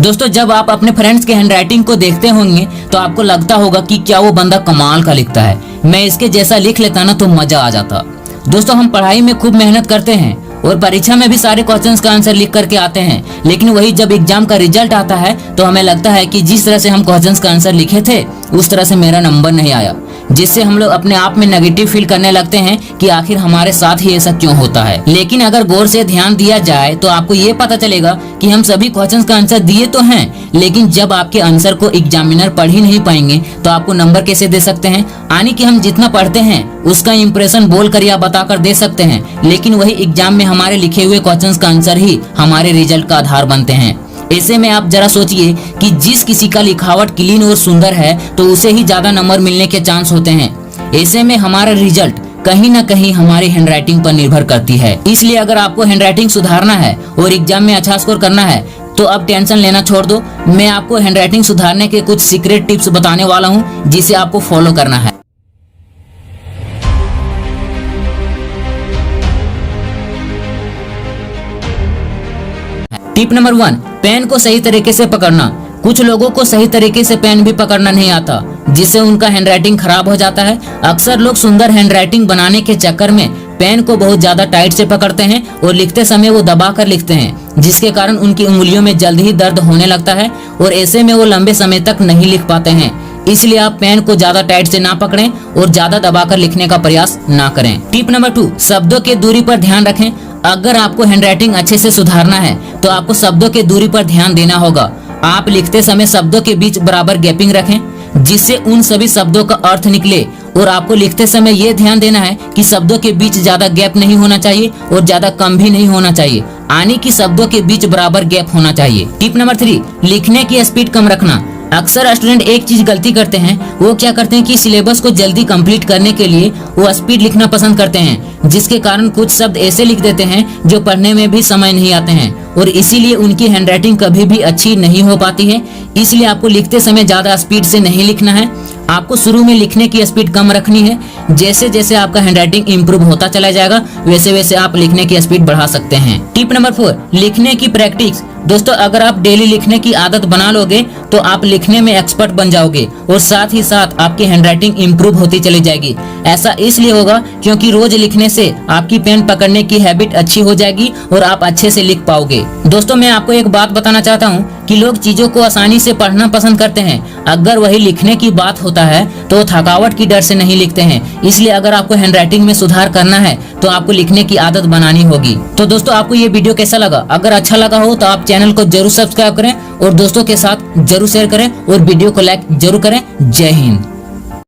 दोस्तों जब आप अपने फ्रेंड्स के हैंडराइटिंग को देखते होंगे तो आपको लगता होगा कि क्या वो बंदा कमाल का लिखता है, मैं इसके जैसा लिख लेता ना तो मजा आ जाता। दोस्तों हम पढ़ाई में खूब मेहनत करते हैं और परीक्षा में भी सारे क्वेश्चंस का आंसर लिख करके आते हैं, लेकिन वही जब एग्जाम का रिजल्ट आता है तो हमें लगता है कि जिस तरह से हम क्वेश्चंस का आंसर लिखे थे उस तरह से मेरा नंबर नहीं आया, जिससे हम लोग अपने आप में नेगेटिव फील करने लगते हैं कि आखिर हमारे साथ ही ऐसा क्यों होता है। लेकिन अगर गौर से ध्यान दिया जाए तो आपको ये पता चलेगा कि हम सभी क्वेश्चंस का आंसर दिए तो हैं, लेकिन जब आपके आंसर को एग्जामिनर पढ़ ही नहीं पाएंगे तो आपको नंबर कैसे दे सकते हैं। यानी कि हम जितना पढ़ते हैं उसका इंप्रेशन बोल कर या बताकर दे सकते हैं, लेकिन वही एग्जाम में हमारे लिखे हुए क्वेश्चंस का आंसर ही हमारे रिजल्ट का आधार बनते हैं। ऐसे में आप जरा सोचिए कि जिस किसी का लिखावट क्लीन और सुंदर है तो उसे ही ज्यादा नंबर मिलने के चांस होते हैं। ऐसे में हमारा रिजल्ट कहीं ना कहीं हमारी हैंडराइटिंग पर निर्भर करती है। इसलिए अगर आपको हैंडराइटिंग सुधारना है और एग्जाम में अच्छा स्कोर करना है तो अब टेंशन लेना छोड़ दो। मैं आपको हैंडराइटिंग सुधारने के कुछ सीक्रेट टिप्स बताने वाला हूँ जिसे आपको फॉलो करना है। टिप नंबर 1, पेन को सही तरीके से पकड़ना। कुछ लोगों को सही तरीके से पेन भी पकड़ना नहीं आता, जिससे उनका हैंडराइटिंग खराब हो जाता है। अक्सर लोग सुंदर हैंडराइटिंग बनाने के चक्कर में पेन को बहुत ज्यादा टाइट से पकड़ते हैं और लिखते समय वो दबा कर लिखते हैं, जिसके कारण उनकी उंगलियों में जल्द ही दर्द होने लगता है और ऐसे में वो लंबे समय तक नहीं लिख पाते हैं। इसलिए आप पेन को ज्यादा टाइट से ना पकड़ें और ज्यादा दबाकर लिखने का प्रयास ना करें। टिप नंबर 2, शब्दों की दूरी पर ध्यान रखें। अगर आपको हैंडराइटिंग अच्छे से सुधारना है तो आपको शब्दों के दूरी पर ध्यान देना होगा। आप लिखते समय शब्दों के बीच बराबर गैपिंग रखें, जिससे उन सभी शब्दों का अर्थ निकले। और आपको लिखते समय ये ध्यान देना है कि शब्दों के बीच ज्यादा गैप नहीं होना चाहिए और ज्यादा कम भी नहीं होना चाहिए, यानी कि शब्दों के बीच बराबर गैप होना चाहिए। टिप नंबर 3, लिखने की स्पीड कम रखना। अक्सर स्टूडेंट एक चीज गलती करते हैं, वो क्या करते हैं कि सिलेबस को जल्दी कंप्लीट करने के लिए वो स्पीड लिखना पसंद करते हैं, जिसके कारण कुछ शब्द ऐसे लिख देते हैं जो पढ़ने में भी समय नहीं आते हैं और इसीलिए उनकी हैंडराइटिंग कभी भी अच्छी नहीं हो पाती है। इसलिए आपको लिखते समय ज्यादा स्पीड से नहीं लिखना है, आपको शुरू में लिखने की स्पीड कम रखनी है। जैसे जैसे आपका हैंडराइटिंग इंप्रूव होता चला जाएगा वैसे वैसे आप लिखने की स्पीड बढ़ा सकते हैं। टिप नंबर 4, लिखने की प्रैक्टिस। दोस्तों अगर आप डेली लिखने की आदत बना लोगे तो आप लिखने में एक्सपर्ट बन जाओगे और साथ ही साथ आपकी हैंडराइटिंग इंप्रूव होती चली जाएगी। ऐसा इसलिए होगा क्योंकि रोज लिखने से आपकी पेन पकड़ने की हैबिट अच्छी हो जाएगी और आप अच्छे से लिख पाओगे। दोस्तों मैं आपको एक बात बताना चाहता हूँ कि लोग चीजों को आसानी से पढ़ना पसंद करते हैं, अगर वही लिखने की बात होता है तो थकावट की डर से नहीं लिखते हैं। इसलिए अगर आपको हैंडराइटिंग में सुधार करना है तो आपको लिखने की आदत बनानी होगी। तो दोस्तों आपको ये वीडियो कैसा लगा? अगर अच्छा लगा हो तो आप चैनल को जरूर सब्सक्राइब करें और दोस्तों के साथ जरूर शेयर करें और वीडियो को लाइक जरूर करें। जय हिंद।